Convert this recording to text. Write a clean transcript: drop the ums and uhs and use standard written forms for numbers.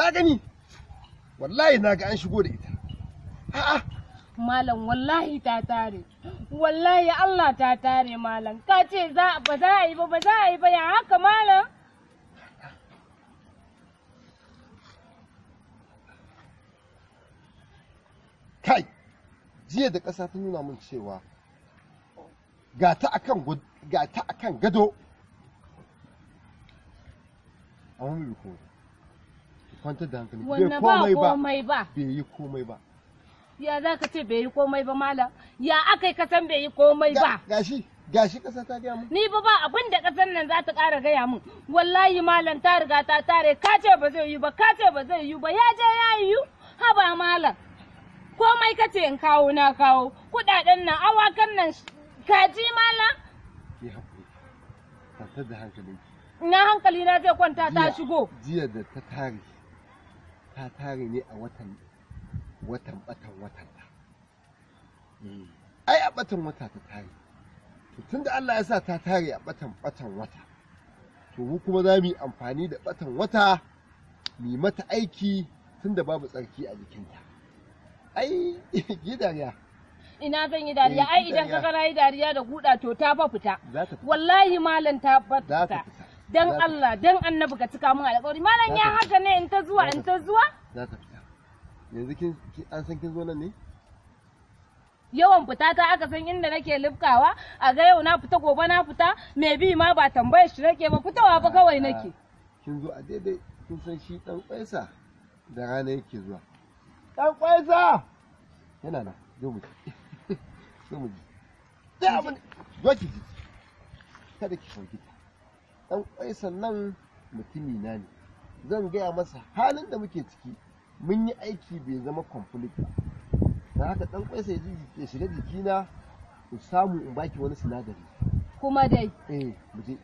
na gani wallahi na ga an shigo da ita. A'a malam wallahi ta tare, wallahi Allah ta tare malam. Ka ce ba za a yi ba, ba za a yi ba, ya haka malam? Kai, jiya da ƙasa ta nuna min cewa ga ta akan gado. Amma bai ko kwantar da hankali, Wanne ba komai ba. Bai yi komai ba. Ya za ka ce bai yi komai ba malam? Ya aka yi kasan bai yi komai ba? Gashi ƙasa ta gaya min. Ni ba abin da ƙasar nan za ta ƙara gaya min. Wallahi malam ta riga ta tare, ka ce ba zai yi ba, ka ce ba zai yi ba, ya je ya yi. Haba malam. Komai ka ce in kawo na kawo. Kuɗaɗen nan, awakan nan, kaji malam. Ki haƙuri, kwantar da hankali. Ina hankali na zai kwanta ta shigo. Jiya da ta tare ne a watan ta. Ai a batan wata ta tare. To tunda Allah ya sa ta tare a batan wata. To mu kuma za mu yi amfani da batan wata mu mata aiki tunda babu tsarki a jikinta. Ai yi dariya. Ina zan yi dariya, ai idan ka gara yi dariya da guda to ta fa fita. Za ta fita. Wallahi malam ta fita. Za ta fita. Dan Allah, dan annabi ka cika min alƙawari. Malam ya haka ne in ta zuwa. Za ta fita. Yanzu an san kin zo nan ne? Yawan fita ta aka san inda nake lifkawa, a ga yau na fita gobe na fita, me bi ma ba tambayar shi nake ba, fitowa ba kawai nake. Kin zo a daidai, kin san shi dan kwaisa da rana yake zuwa. Dan kwaisa yana nan, zo mu ji. Zo mu ji. Da abin zo ki ji. Kada ki sauki. Dan kwaisan nan mutumi na ne. Zan gaya masa halin da muke ciki. Mun yi aiki bai zama complete ba. Da haka dan kwaisa ya shiga jikina ku samu in baki wani sinadari. Kuma dai. Mu je.